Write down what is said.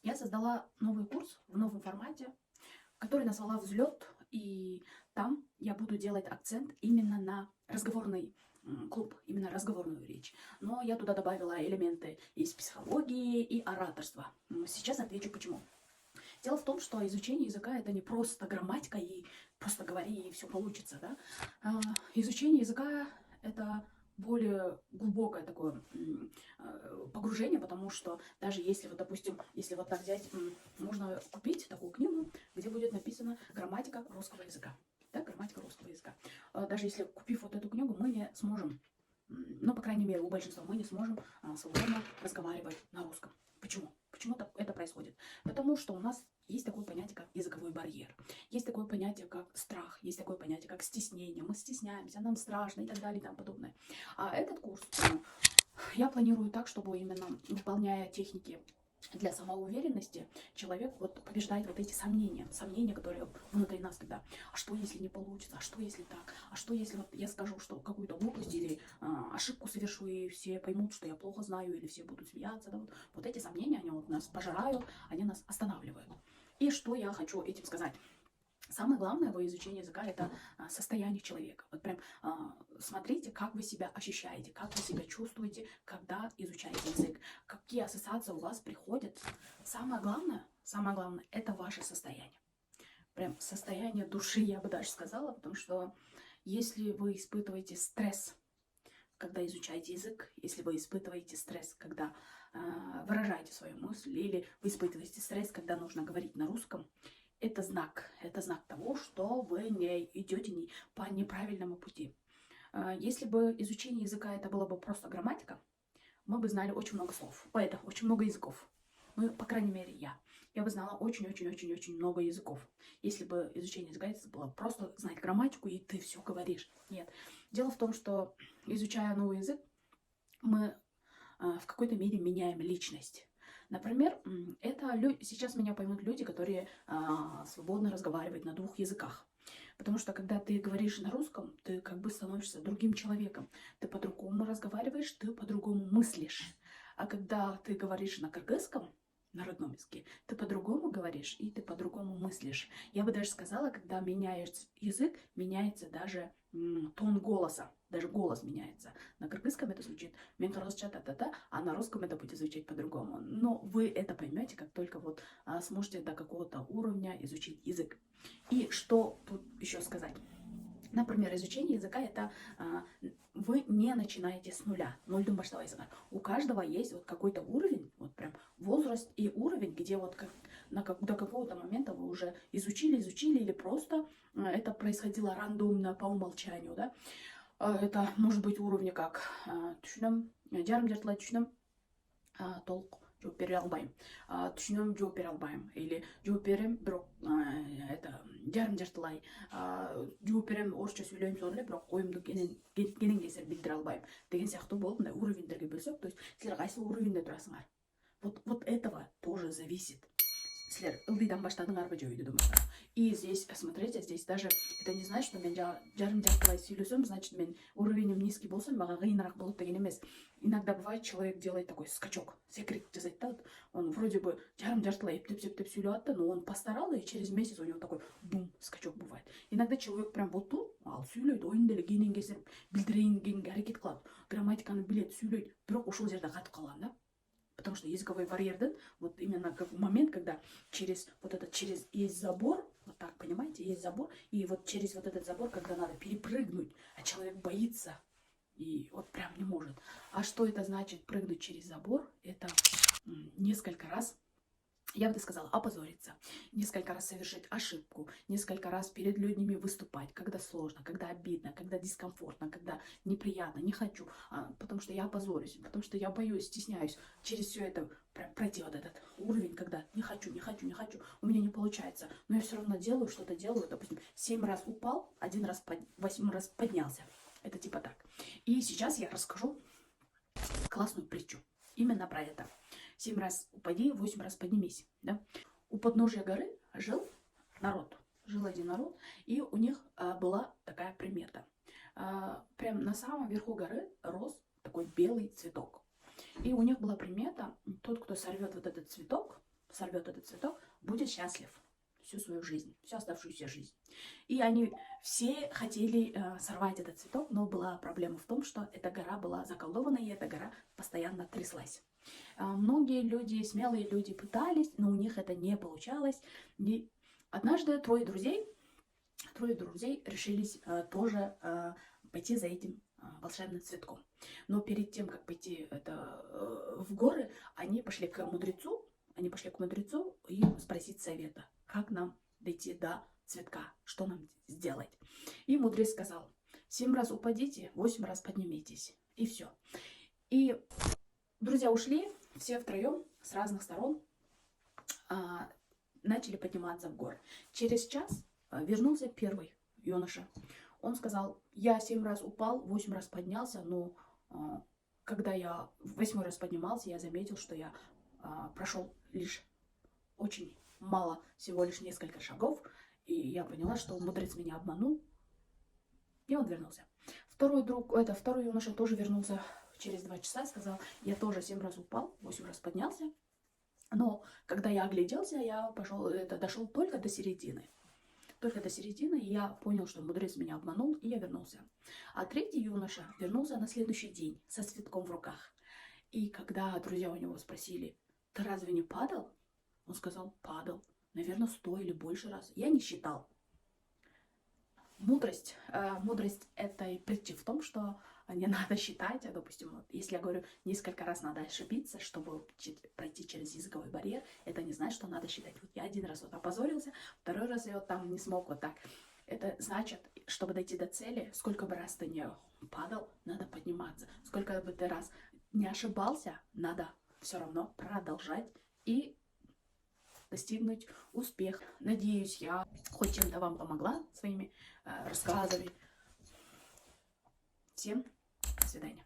Я создала новый курс в новом формате, который назвала «Взлет», и там я буду делать акцент именно на разговорный клуб, именно разговорную речь. Но я туда добавила элементы из психологии и ораторства. Сейчас отвечу почему. Дело в том, что изучение языка это не просто грамматика и просто говори и все получится, да. Изучение языка это более глубокое такое погружение, потому что даже если вот, допустим, если вот так взять, можно купить такую книгу, где будет написана грамматика русского языка. Да, грамматика русского языка. Даже если купив вот эту книгу, мы не сможем, ну, по крайней мере, у большинства мы не сможем свободно разговаривать на русском. Почему? Почему так это происходит? Потому что у нас есть такое понятие, как языковой барьер. Есть такое понятие, как страх. Есть такое понятие, как стеснение. Мы стесняемся, нам страшно и так далее и тому подобное. А этот курс я планирую так, чтобы именно выполняя техники для самоуверенности, человек вот побеждает вот эти сомнения, которые внутри нас, когда а что если не получится, а что если так, а что если вот я скажу, что какую-то глупость или ошибку совершу, и все поймут, что я плохо знаю, или все будут смеяться, да, вот эти сомнения, они вот нас пожирают, они нас останавливают. И что я хочу этим сказать? Самое главное в изучении языка это состояние человека. Вот прям смотрите, как вы себя ощущаете, как вы себя чувствуете, когда изучаете язык, какие ассоциации у вас приходят. Самое главное, это ваше состояние. Прям состояние души, я бы даже сказала, потому что если вы испытываете стресс, когда изучаете язык, если вы испытываете стресс, когда выражаете свою мысль, или вы испытываете стресс, когда нужно говорить на русском, это знак того, что вы не идете по неправильному пути. Если бы изучение языка это было бы просто грамматика, мы бы знали очень много слов, поэтому очень много языков. Ну, по крайней мере, я бы знала очень-очень-очень-очень много языков. Если бы изучение языка это было просто знать грамматику, и ты все говоришь. Нет. Дело в том, что изучая новый язык, мы в какой-то мере меняем личность. Например, сейчас меня поймут люди, которые свободно разговаривают на двух языках. Потому что когда ты говоришь на русском, ты как бы становишься другим человеком. Ты по-другому разговариваешь, ты по-другому мыслишь. А когда ты говоришь на кыргызском, на родном языке, ты по-другому говоришь и ты по-другому мыслишь. Я бы даже сказала, когда меняешь язык, меняется даже тон голоса. Даже голос меняется. На кыргызском это звучит «мен кыргызча та-та-та», а на русском это будет звучать по-другому. Но вы это поймете, как только вот сможете до какого-то уровня изучить язык. И что тут еще сказать? Например, изучение языка это вы не начинаете с нуля, нольден баштабай языка. У каждого есть вот какой-то уровень, вот прям возраст и уровень, где вот до какого-то момента вы уже изучили или просто это происходило рандомно по умолчанию, да. Это может быть уровни как түшүнөм, жарым жартылай түшүнөм, толық жооп бере албайм, түшүнөм жооп бере албайм, или жооп берем бирок это жарым жартылай, жооп берем орусча сүйлөйм сонун эле бирок оюмду кенен кесип билдире албайм деген сыяктуу болуп мындай уровеньдерге бөлсөк, то есть силер кайсы уровеньде турасыңар, вот этого тоже зависит. Силер ылдыйдан баштадыңарбы же өйдөдөн баштадың. И здесь, смотрите, здесь даже это не значит, что мен жарым жартылай сүйлөсөм, значит мен уровенем низкий болсом мага кыйыныраак болот деген эмес. Иногда бывает, человек делает такой скачок, секрет жасайт да, он вроде бы жарым жартылай эптеп сүйлөп атты, но он постарал, и через месяц у него такой бум, скачок бывает. Иногда человек прям вот тут, ал сүйлөйт, оюн деле кенен кесирип билдирейин дегенге аракет кылат, грамматиканы билет, сүйлөйт, бирок ушул жерде катып калган да. Потому что языковой барьер, да, вот именно как момент, когда через есть забор, вот так, понимаете, есть забор, и вот через вот этот забор, когда надо перепрыгнуть, а человек боится и вот прям не может. А что это значит прыгнуть через забор? Это несколько раз, я бы сказала, опозориться, несколько раз совершить ошибку, несколько раз перед людьми выступать, когда сложно, когда обидно, когда дискомфортно, когда неприятно, не хочу, потому что я опозорюсь, потому что я боюсь, стесняюсь. Через все это пройти вот этот уровень, когда не хочу, у меня не получается, но я все равно делаю, что-то делаю, допустим, 7 раз упал, 8 раз поднялся. Это типа так. И сейчас я расскажу классную притчу именно про это. 7 раз упади, 8 раз поднимись. Да? У подножия горы жил один народ, и у них была такая примета. Прям на самом верху горы рос такой белый цветок. И у них была примета, тот, кто сорвет вот этот цветок, сорвет этот цветок, будет счастлив всю свою жизнь, всю оставшуюся жизнь. И они все хотели сорвать этот цветок, но была проблема в том, что эта гора была заколдована, и эта гора постоянно тряслась. Многие люди, смелые люди пытались, но у них это не получалось. И однажды трое друзей решились тоже пойти за этим волшебным цветком. Но перед тем, как пойти в горы, они пошли к мудрецу и спросить совета, как нам дойти до цветка, что нам сделать. И мудрец сказал: 7 раз упадите, 8 раз подниметесь. И все. И друзья ушли, все втроем с разных сторон начали подниматься в горы. Через час вернулся первый юноша. Он сказал: я 7 раз упал, 8 раз поднялся, но когда я в 8 раз поднимался, я заметил, что я прошел лишь очень мало, всего лишь несколько шагов, и я поняла, что мудрец меня обманул, и он вернулся. Второй юноша тоже вернулся через 2 часа, сказал: я тоже 7 раз упал, 8 раз поднялся, но когда я огляделся, я дошел только до середины. И я понял, что мудрец меня обманул, и я вернулся. А третий юноша вернулся на следующий день со цветком в руках. И когда друзья у него спросили: ты разве не падал? Он сказал: падал. Наверное, 100 или больше раз. Я не считал. Мудрость этой притчи в том, что не надо считать. Допустим, если я говорю, несколько раз надо ошибиться, чтобы пройти через языковой барьер, это не значит, что надо считать. Вот я 1 раз опозорился, 2 раз я там не смог вот так. Это значит, чтобы дойти до цели, сколько бы раз ты не падал, надо подниматься. Сколько бы ты раз не ошибался, надо все равно продолжать и достигнуть успеха. Надеюсь, я хоть чем-то вам помогла своими рассказами. Всем до свидания.